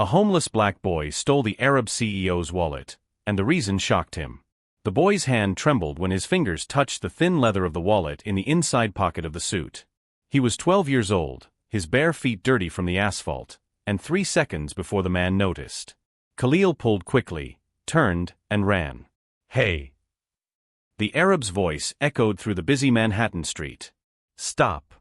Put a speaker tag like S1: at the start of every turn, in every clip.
S1: A homeless black boy stole the Arab CEO's wallet, and the reason shocked him. The boy's hand trembled when his fingers touched the thin leather of the wallet in the inside pocket of the suit. He was 12 years old, his bare feet dirty from the asphalt, and 3 seconds before the man noticed. Khalil pulled quickly, turned, and ran. "Hey!" The Arab's voice echoed through the busy Manhattan street. "Stop!"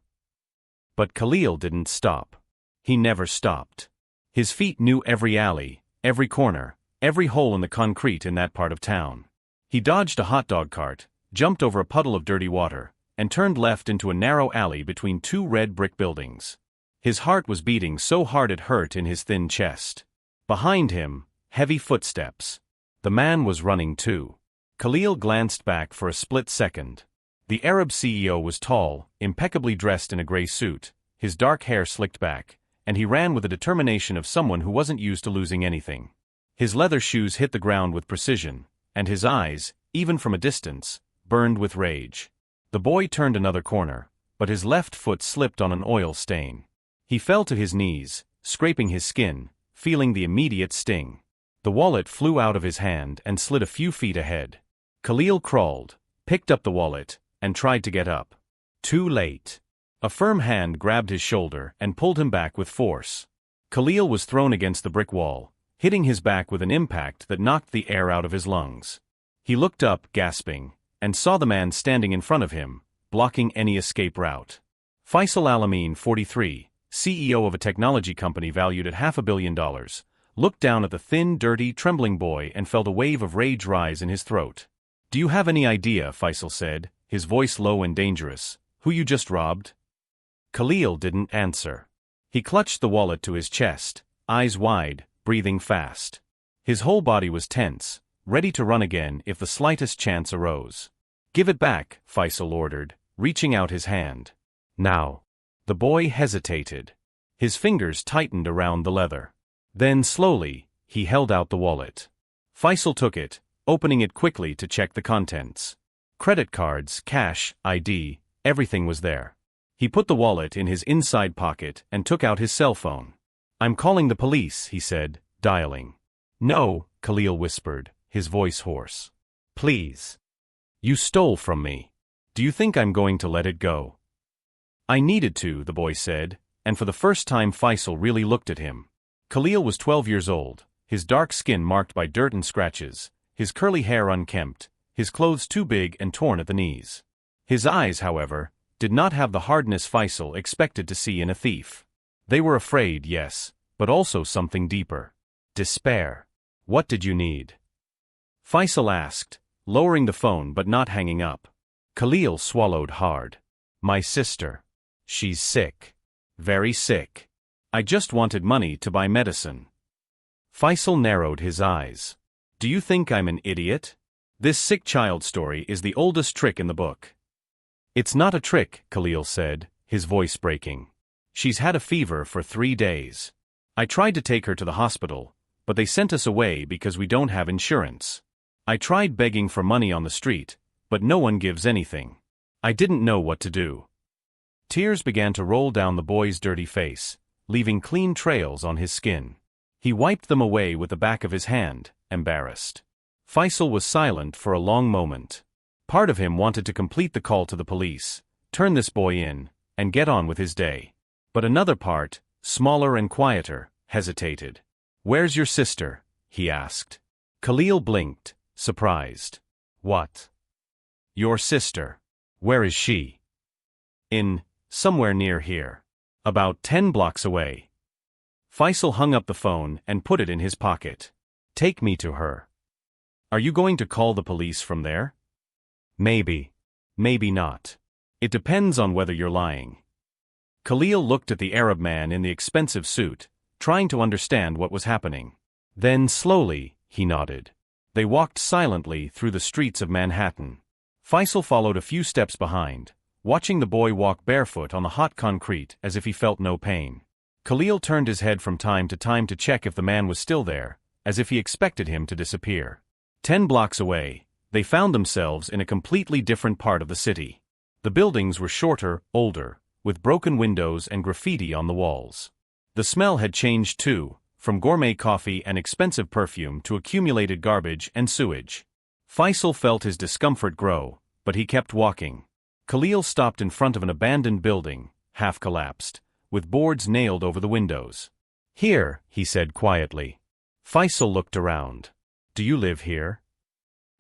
S1: But Khalil didn't stop. He never stopped. His feet knew every alley, every corner, every hole in the concrete in that part of town. He dodged a hot dog cart, jumped over a puddle of dirty water, and turned left into a narrow alley between 2 red brick buildings. His heart was beating so hard it hurt in his thin chest. Behind him, heavy footsteps. The man was running too. Khalil glanced back for a split second. The Arab CEO was tall, impeccably dressed in a gray suit, his dark hair slicked back, and he ran with the determination of someone who wasn't used to losing anything. His leather shoes hit the ground with precision, and his eyes, even from a distance, burned with rage. The boy turned another corner, but his left foot slipped on an oil stain. He fell to his knees, scraping his skin, feeling the immediate sting. The wallet flew out of his hand and slid a few feet ahead. Khalil crawled, picked up the wallet, and tried to get up. Too late. A firm hand grabbed his shoulder and pulled him back with force. Khalil was thrown against the brick wall, hitting his back with an impact that knocked the air out of his lungs. He looked up, gasping, and saw the man standing in front of him, blocking any escape route. Faisal Alamin, 43, CEO of a technology company valued at $500 million, looked down at the thin, dirty, trembling boy and felt a wave of rage rise in his throat. "Do you have any idea," Faisal said, his voice low and dangerous, "who you just robbed?" Khalil didn't answer. He clutched the wallet to his chest, eyes wide, breathing fast. His whole body was tense, ready to run again if the slightest chance arose. "Give it back," Faisal ordered, reaching out his hand. "Now." The boy hesitated. His fingers tightened around the leather. Then slowly, he held out the wallet. Faisal took it, opening it quickly to check the contents. Credit cards, cash, ID, everything was there. He put the wallet in his inside pocket and took out his cell phone. "I'm calling the police," he said, dialing. "No," Khalil whispered, his voice hoarse. "Please. You stole from me. Do you think I'm going to let it go?" "I needed to," the boy said, and for the first time Faisal really looked at him. Khalil was 12 years old, his dark skin marked by dirt and scratches, his curly hair unkempt, his clothes too big and torn at the knees. His eyes, however, did not have the hardness Faisal expected to see in a thief. They were afraid, yes, but also something deeper. Despair. "What did you need?" Faisal asked, lowering the phone but not hanging up. Khalil swallowed hard. "My sister. She's sick. Very sick. I just wanted money to buy medicine." Faisal narrowed his eyes. "Do you think I'm an idiot? This sick child story is the oldest trick in the book." "It's not a trick," Khalil said, his voice breaking. "She's had a fever for 3 days. I tried to take her to the hospital, but they sent us away because we don't have insurance. I tried begging for money on the street, but no one gives anything. I didn't know what to do." Tears began to roll down the boy's dirty face, leaving clean trails on his skin. He wiped them away with the back of his hand, embarrassed. Faisal was silent for a long moment. Part of him wanted to complete the call to the police, turn this boy in, and get on with his day. But another part, smaller and quieter, hesitated. "Where's your sister?" he asked. Khalil blinked, surprised. "What?" "Your sister. Where is she?" Somewhere near here. About 10 blocks away." Faisal hung up the phone and put it in his pocket. "Take me to her." "Are you going to call the police from there?" "Maybe. Maybe not. It depends on whether you're lying." Khalil looked at the Arab man in the expensive suit, trying to understand what was happening. Then slowly, he nodded. They walked silently through the streets of Manhattan. Faisal followed a few steps behind, watching the boy walk barefoot on the hot concrete as if he felt no pain. Khalil turned his head from time to check if the man was still there, as if he expected him to disappear. 10 blocks away, they found themselves in a completely different part of the city. The buildings were shorter, older, with broken windows and graffiti on the walls. The smell had changed too, from gourmet coffee and expensive perfume to accumulated garbage and sewage. Faisal felt his discomfort grow, but he kept walking. Khalil stopped in front of an abandoned building, half collapsed, with boards nailed over the windows. "Here," he said quietly. Faisal looked around. "Do you live here?"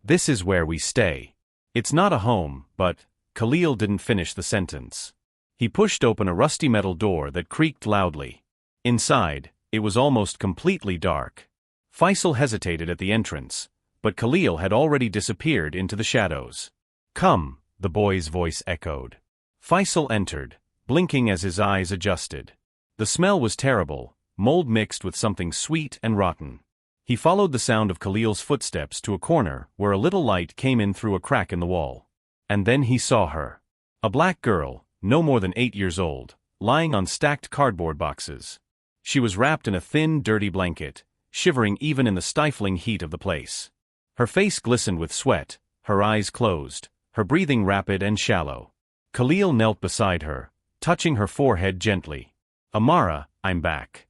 S1: "This is where we stay. It's not a home, but—" Khalil didn't finish the sentence. He pushed open a rusty metal door that creaked loudly. Inside, it was almost completely dark. Faisal hesitated at the entrance, but Khalil had already disappeared into the shadows. "Come," the boy's voice echoed. Faisal entered, blinking as his eyes adjusted. The smell was terrible, mold mixed with something sweet and rotten. He followed the sound of Khalil's footsteps to a corner where a little light came in through a crack in the wall. And then he saw her. A black girl, no more than 8 years old, lying on stacked cardboard boxes. She was wrapped in a thin, dirty blanket, shivering even in the stifling heat of the place. Her face glistened with sweat, her eyes closed, her breathing rapid and shallow. Khalil knelt beside her, touching her forehead gently. "Amara, I'm back."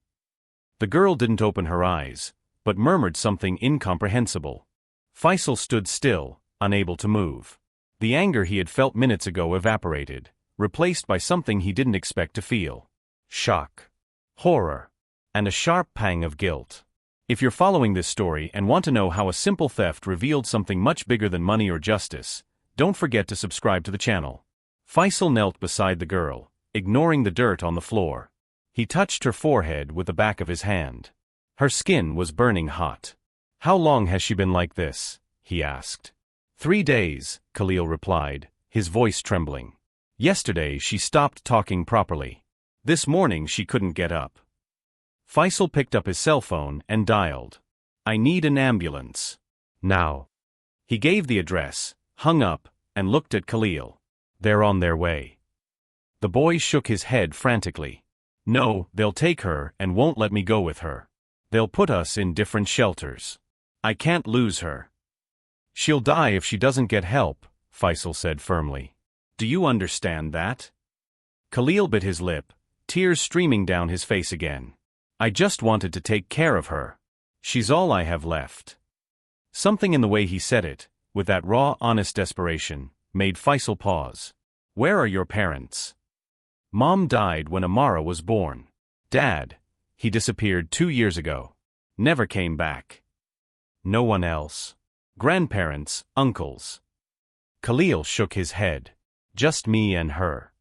S1: The girl didn't open her eyes, but murmured something incomprehensible. Faisal stood still, unable to move. The anger he had felt minutes ago evaporated, replaced by something he didn't expect to feel. Shock, horror, and a sharp pang of guilt. If you're following this story and want to know how a simple theft revealed something much bigger than money or justice, don't forget to subscribe to the channel. Faisal knelt beside the girl, ignoring the dirt on the floor. He touched her forehead with the back of his hand. Her skin was burning hot. "How long has she been like this?" he asked. 3 days, Khalil replied, his voice trembling. "Yesterday she stopped talking properly. This morning she couldn't get up." Faisal picked up his cell phone and dialed. "I need an ambulance. Now." He gave the address, hung up, and looked at Khalil. "They're on their way." The boy shook his head frantically. "No, they'll take her and won't let me go with her. They'll put us in different shelters. I can't lose her." "She'll die if she doesn't get help," Faisal said firmly. "Do you understand that?" Khalil bit his lip, tears streaming down his face again. "I just wanted to take care of her. She's all I have left." Something in the way he said it, with that raw, honest desperation, made Faisal pause. "Where are your parents?" "Mom died when Amara was born. Dad, he disappeared 2 years ago. Never came back." "No one else? Grandparents, uncles?" Khalil shook his head. "Just me and her."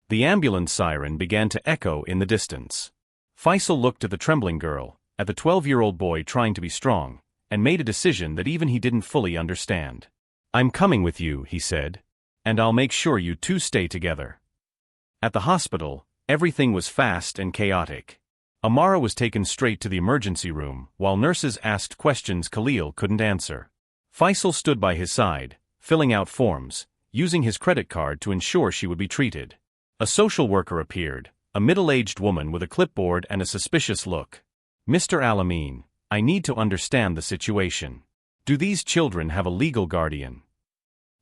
S1: The ambulance siren began to echo in the distance. Faisal looked at the trembling girl, at the 12-year-old boy trying to be strong, and made a decision that even he didn't fully understand. "I'm coming with you," he said, "and I'll make sure you two stay together." At the hospital, everything was fast and chaotic. Amara was taken straight to the emergency room, while nurses asked questions Khalil couldn't answer. Faisal stood by his side, filling out forms, using his credit card to ensure she would be treated. A social worker appeared, a middle-aged woman with a clipboard and a suspicious look. "Mr. Alamin, I need to understand the situation. Do these children have a legal guardian?"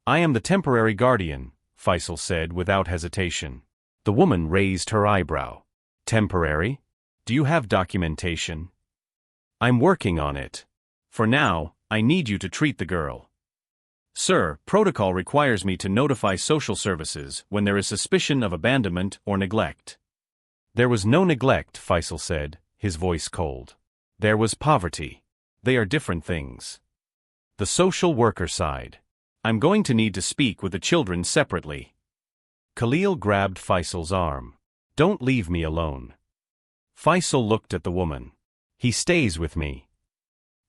S1: "I am the temporary guardian," Faisal said without hesitation. The woman raised her eyebrow. "Temporary? Do you have documentation?" "I'm working on it. For now, I need you to treat the girl." "Sir, protocol requires me to notify social services when there is suspicion of abandonment or neglect." "There was no neglect," Faisal said, his voice cold. "There was poverty. They are different things." The social worker sighed. "I'm going to need to speak with the children separately." Khalil grabbed Faisal's arm. "Don't leave me alone." Faisal looked at the woman. "He stays with me."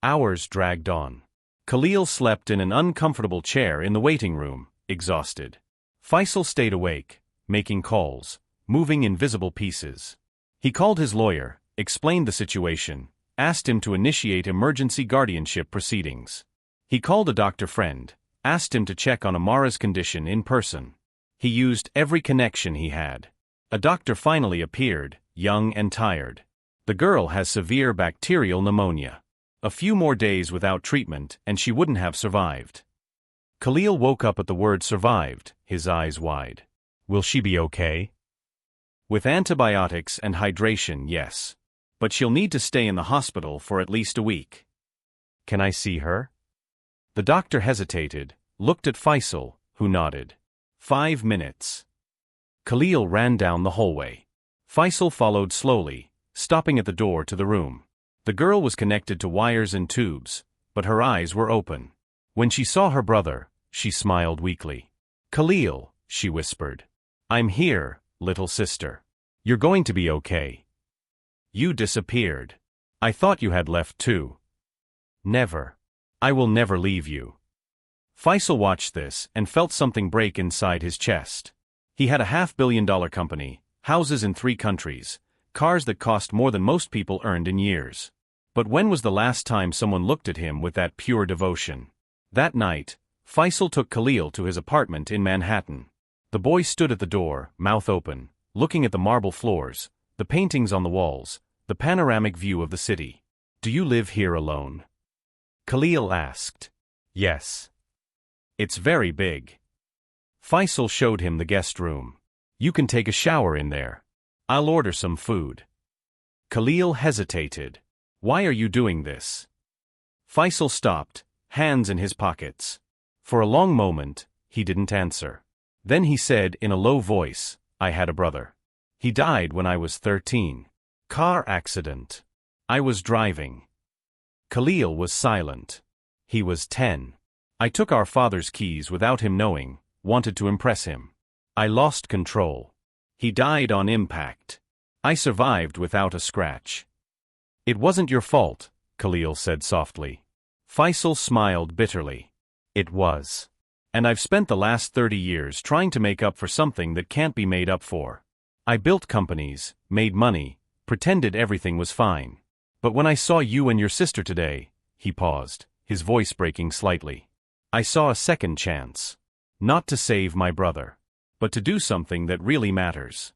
S1: Hours dragged on. Khalil slept in an uncomfortable chair in the waiting room, exhausted. Faisal stayed awake, making calls, moving invisible pieces. He called his lawyer, explained the situation, asked him to initiate emergency guardianship proceedings. He called a doctor friend, asked him to check on Amara's condition in person. He used every connection he had. A doctor finally appeared, young and tired. "The girl has severe bacterial pneumonia. A few more days without treatment and she wouldn't have survived." Khalil woke up at the word survived, his eyes wide. "Will she be okay?" "With antibiotics and hydration, yes. but she'll need to stay in the hospital for at least a week. Can I see her? The doctor hesitated, looked at Faisal, who nodded. 5 minutes. Khalil ran down the hallway. Faisal followed slowly, stopping at the door to the room. The girl was connected to wires and tubes, but her eyes were open. When she saw her brother, she smiled weakly. Khalil, she whispered. I'm here, little sister. You're going to be okay. You disappeared. I thought you had left too. Never. I will never leave you. Faisal watched this and felt something break inside his chest. He had a $500 million company, houses in 3 countries, cars that cost more than most people earned in years. But when was the last time someone looked at him with that pure devotion? That night, Faisal took Khalil to his apartment in Manhattan. The boy stood at the door, mouth open, looking at the marble floors, the paintings on the walls, the panoramic view of the city. Do you live here alone? Khalil asked. Yes. It's very big. Faisal showed him the guest room. You can take a shower in there. I'll order some food. Khalil hesitated. Why are you doing this? Faisal stopped, hands in his pockets. For a long moment, he didn't answer. Then he said in a low voice, I had a brother. He died when I was 13. Car accident. I was driving. Khalil was silent. He was 10. I took our father's keys without him knowing, wanted to impress him. I lost control. He died on impact. I survived without a scratch. It wasn't your fault, Khalil said softly. Faisal smiled bitterly. It was. And I've spent the last 30 years trying to make up for something that can't be made up for. I built companies, made money, pretended everything was fine. But when I saw you and your sister today, he paused, his voice breaking slightly. I saw a second chance. Not to save my brother, but to do something that really matters.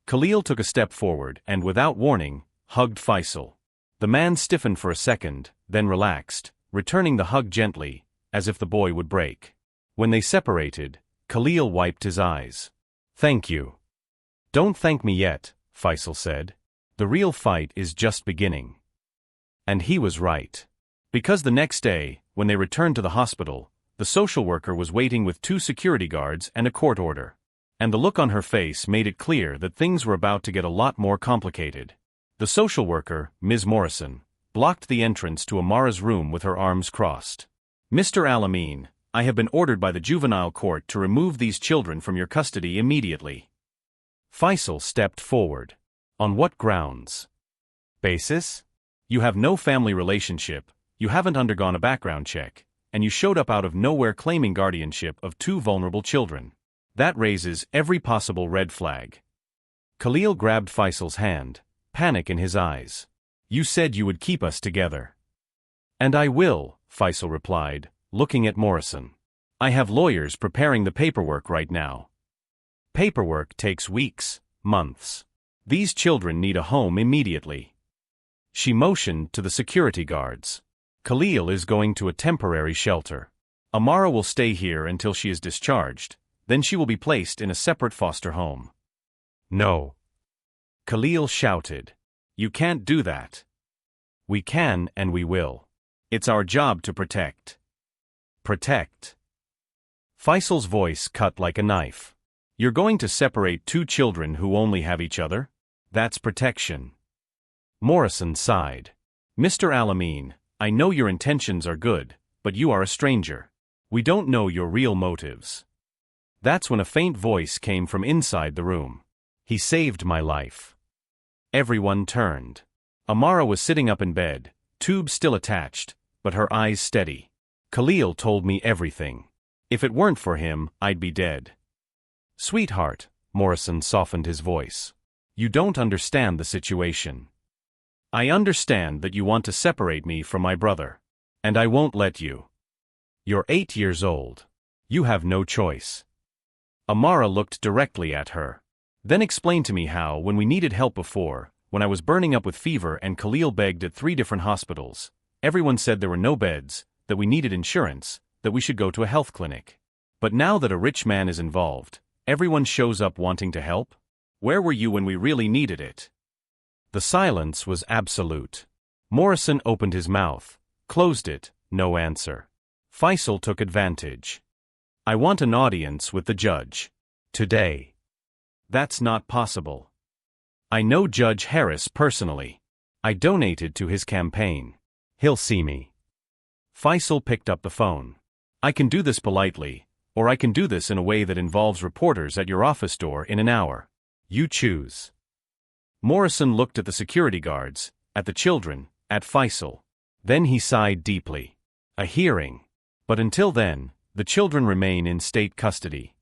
S1: Khalil took a step forward and, without warning, hugged Faisal. The man stiffened for a second, then relaxed, returning the hug gently, as if the boy would break. When they separated, Khalil wiped his eyes. Thank you. Don't thank me yet, Faisal said. The real fight is just beginning. And he was right. Because the next day, when they returned to the hospital, the social worker was waiting with 2 security guards and a court order. And the look on her face made it clear that things were about to get a lot more complicated. The social worker, Ms. Morrison, blocked the entrance to Amara's room with her arms crossed. Mr. Al-Amin, I have been ordered by the juvenile court to remove these children from your custody immediately. Faisal stepped forward. On what grounds? Basis? You have no family relationship, you haven't undergone a background check, and you showed up out of nowhere claiming guardianship of 2 vulnerable children. That raises every possible red flag. Khalil grabbed Faisal's hand, panic in his eyes. You said you would keep us together. And I will, Faisal replied, looking at Morrison. I have lawyers preparing the paperwork right now. Paperwork takes weeks, months. These children need a home immediately. She motioned to the security guards. Khalil is going to a temporary shelter. Amara will stay here until she is discharged, then she will be placed in a separate foster home. No. Khalil shouted. You can't do that. We can and we will. It's our job to protect. Protect. Faisal's voice cut like a knife. You're going to separate 2 children who only have each other? That's protection. Morrison sighed. Mr. Al-Amin, I know your intentions are good, but you are a stranger. We don't know your real motives. That's when a faint voice came from inside the room. He saved my life. Everyone turned. Amara was sitting up in bed, tubes still attached, but her eyes steady. Khalil told me everything. If it weren't for him, I'd be dead. Sweetheart, Morrison softened his voice. You don't understand the situation. I understand that you want to separate me from my brother. And I won't let you. You're 8 years old. You have no choice. Amara looked directly at her. Then explained to me how, when we needed help before, when I was burning up with fever and Khalil begged at 3 different hospitals, everyone said there were no beds, that we needed insurance, that we should go to a health clinic. But now that a rich man is involved, everyone shows up wanting to help? Where were you when we really needed it? The silence was absolute. Morrison opened his mouth, closed it, no answer. Faisal took advantage. I want an audience with the judge. Today. That's not possible. I know Judge Harris personally. I donated to his campaign. He'll see me. Faisal picked up the phone. I can do this politely, or I can do this in a way that involves reporters at your office door in an hour. You choose. Morrison looked at the security guards, at the children, at Faisal. Then he sighed deeply. A hearing. But until then, the children remain in state custody.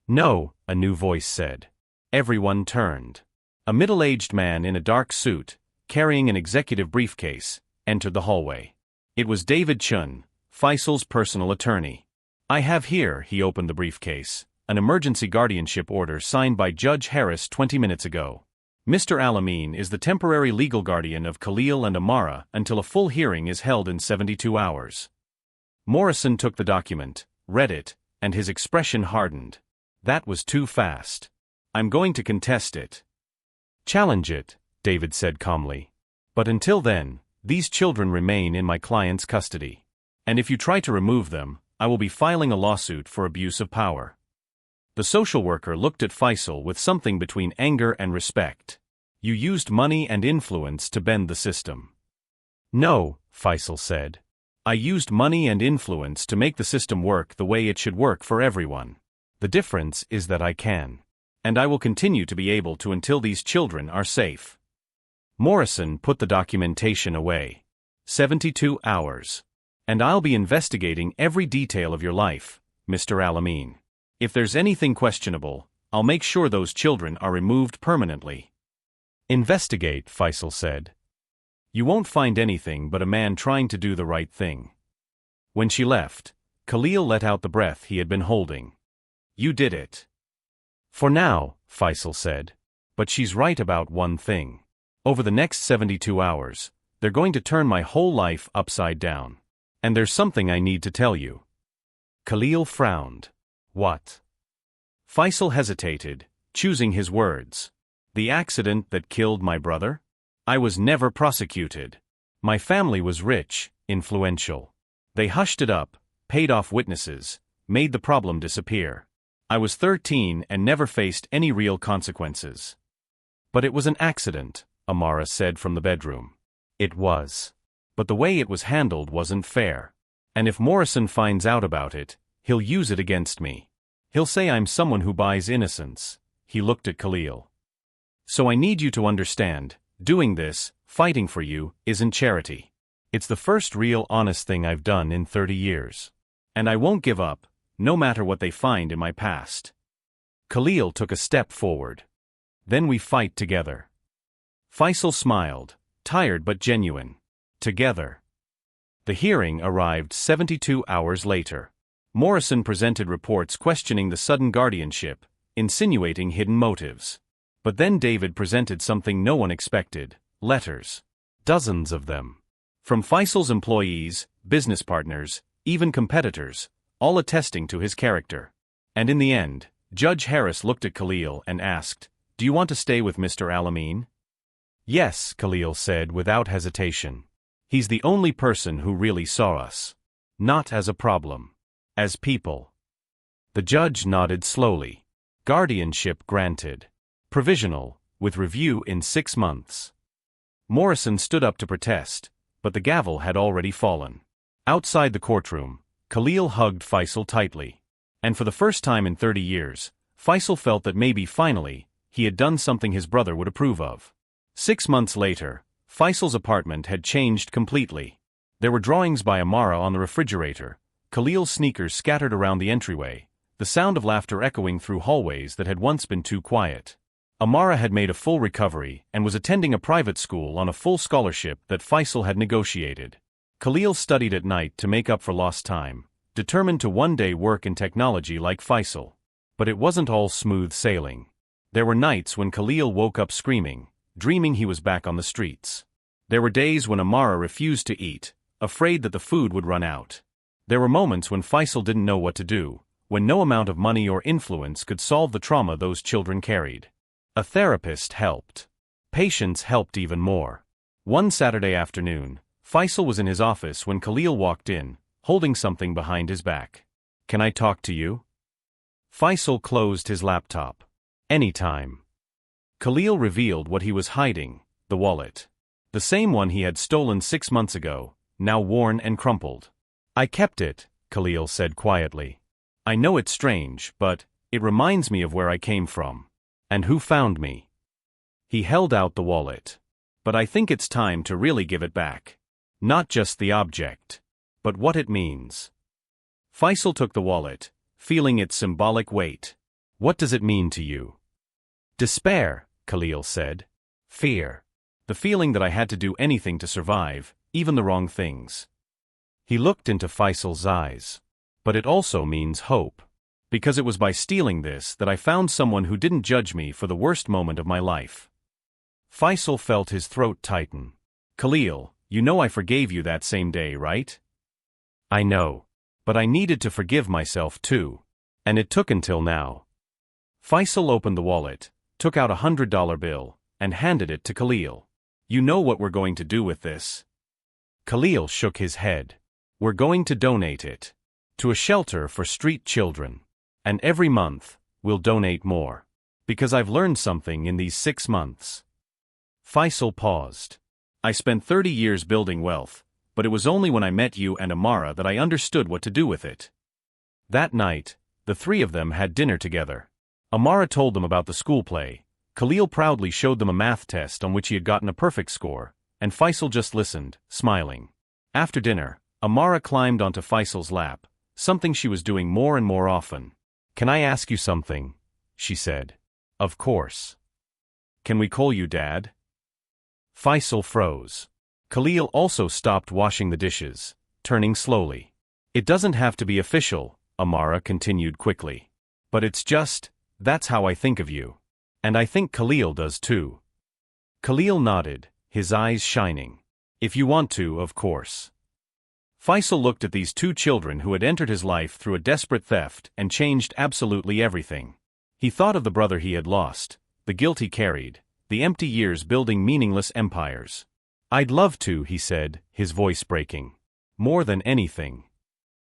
S1: No, a new voice said. Everyone turned. A middle-aged man in a dark suit, carrying an executive briefcase, entered the hallway. It was David Chun, Faisal's personal attorney. I have here, he opened the briefcase, an emergency guardianship order signed by Judge Harris 20 minutes ago. Mr. Alameen is the temporary legal guardian of Khalil and Amara until a full hearing is held in 72 hours. Morrison took the document, read it, and his expression hardened. That was too fast. I'm going to contest it. Challenge it, David said calmly. But until then, these children remain in my client's custody. And if you try to remove them, I will be filing a lawsuit for abuse of power. The social worker looked at Faisal with something between anger and respect. You used money and influence to bend the system. No, Faisal said. I used money and influence to make the system work the way it should work for everyone. The difference is that I can. And I will continue to be able to until these children are safe. Morrison put the documentation away. 72 hours. And I'll be investigating every detail of your life, Mr. Alameen. If there's anything questionable, I'll make sure those children are removed permanently. Investigate, Faisal said. You won't find anything but a man trying to do the right thing. When she left, Khalil let out the breath he had been holding. You did it. For now, Faisal said. But she's right about one thing. Over the next 72 hours, they're going to turn my whole life upside down. And there's something I need to tell you. Khalil frowned. What? Faisal hesitated, choosing his words. The accident that killed my brother? I was never prosecuted. My family was rich, influential. They hushed it up, paid off witnesses, made the problem disappear. I was 13 and never faced any real consequences. But it was an accident, Amara said from the bedroom. It was. But the way it was handled wasn't fair. And if Morrison finds out about it, he'll use it against me. He'll say I'm someone who buys innocence. He looked at Khalil. So I need you to understand, doing this, fighting for you, isn't charity. It's the first real honest thing I've done in 30 years. And I won't give up, no matter what they find in my past. Khalil took a step forward. Then we fight together. Faisal smiled, tired but genuine. Together. The hearing arrived 72 hours later. Morrison presented reports questioning the sudden guardianship, insinuating hidden motives. But then David presented something no one expected, letters. Dozens of them. From Faisal's employees, business partners, even competitors, all attesting to his character. And in the end, Judge Harris looked at Khalil and asked, Do you want to stay with Mr. Alameen? Yes, Khalil said without hesitation. He's the only person who really saw us. Not as a problem. As people. The judge nodded slowly. Guardianship granted. Provisional, with review in 6 months. Morrison stood up to protest, but the gavel had already fallen. Outside the courtroom, Khalil hugged Faisal tightly. And for the first time in 30 years, Faisal felt that maybe finally, he had done something his brother would approve of. 6 months later, Faisal's apartment had changed completely. There were drawings by Amara on the refrigerator, Khalil's sneakers scattered around the entryway, the sound of laughter echoing through hallways that had once been too quiet. Amara had made a full recovery and was attending a private school on a full scholarship that Faisal had negotiated. Khalil studied at night to make up for lost time, determined to one day work in technology like Faisal. But it wasn't all smooth sailing. There were nights when Khalil woke up screaming, dreaming he was back on the streets. There were days when Amara refused to eat, afraid that the food would run out. There were moments when Faisal didn't know what to do, when no amount of money or influence could solve the trauma those children carried. A therapist helped. patience helped even more. One Saturday afternoon, Faisal was in his office when Khalil walked in, holding something behind his back. "Can I talk to you?" Faisal closed his laptop. "Anytime." Khalil revealed what he was hiding, the wallet. The same one he had stolen 6 months ago, now worn and crumpled. "I kept it," Khalil said quietly. "I know it's strange, but it reminds me of where I came from. And who found me." He held out the wallet. "But I think it's time to really give it back. Not just the object, but what it means." Faisal took the wallet, feeling its symbolic weight. "What does it mean to you?" "Despair," Khalil said. "Fear. The feeling that I had to do anything to survive, even the wrong things." He looked into Faisal's eyes. "But it also means hope. Because it was by stealing this that I found someone who didn't judge me for the worst moment of my life." Faisal felt his throat tighten. "Khalil, you know I forgave you that same day, right?" "I know. But I needed to forgive myself too. And it took until now." Faisal opened the wallet, took out a $100 bill, and handed it to Khalil. "You know what we're going to do with this?" Khalil shook his head. "We're going to donate it to a shelter for street children. And every month, we'll donate more. Because I've learned something in these 6 months." Faisal paused. "I spent 30 years building wealth, but it was only when I met you and Amara that I understood what to do with it." That night, the three of them had dinner together. Amara told them about the school play. Khalil proudly showed them a math test on which he had gotten a perfect score, and Faisal just listened, smiling. After dinner, Amara climbed onto Faisal's lap, something she was doing more and more often. "Can I ask you something?" she said. "Of course." "Can we call you Dad?" Faisal froze. Khalil also stopped washing the dishes, turning slowly. "It doesn't have to be official," Amara continued quickly. "But it's just, that's how I think of you. And I think Khalil does too." Khalil nodded, his eyes shining. "If you want to, of course." Faisal looked at these two children who had entered his life through a desperate theft and changed absolutely everything. He thought of the brother he had lost, the guilt he carried, the empty years building meaningless empires. "I'd love to," he said, his voice breaking. "More than anything."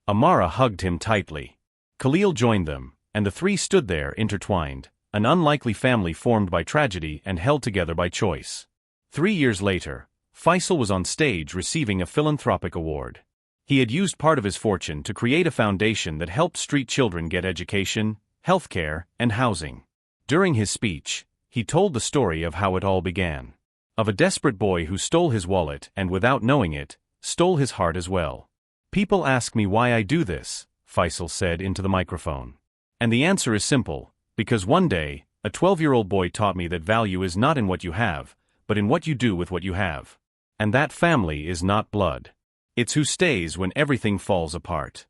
S1: Amara hugged him tightly. Khalil joined them, and the three stood there intertwined, an unlikely family formed by tragedy and held together by choice. 3 years later, Faisal was on stage receiving a philanthropic award. He had used part of his fortune to create a foundation that helped street children get education, healthcare, and housing. During his speech, he told the story of how it all began. Of a desperate boy who stole his wallet and, without knowing it, stole his heart as well. "People ask me why I do this," Faisal said into the microphone. "And the answer is simple, because one day, a 12-year-old boy taught me that value is not in what you have, but in what you do with what you have. And that family is not blood. It's who stays when everything falls apart."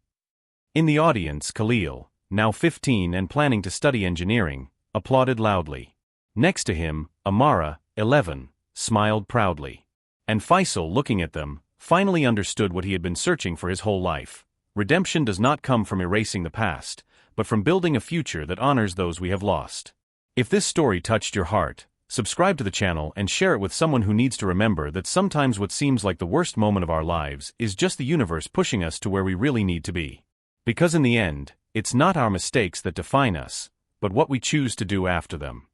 S1: In the audience, Khalil, now 15 and planning to study engineering, applauded loudly. Next to him, Amara, 11, smiled proudly. And Faisal, looking at them, finally understood what he had been searching for his whole life. Redemption does not come from erasing the past, but from building a future that honors those we have lost. If this story touched your heart, subscribe to the channel and share it with someone who needs to remember that sometimes what seems like the worst moment of our lives is just the universe pushing us to where we really need to be. Because in the end, it's not our mistakes that define us, but what we choose to do after them.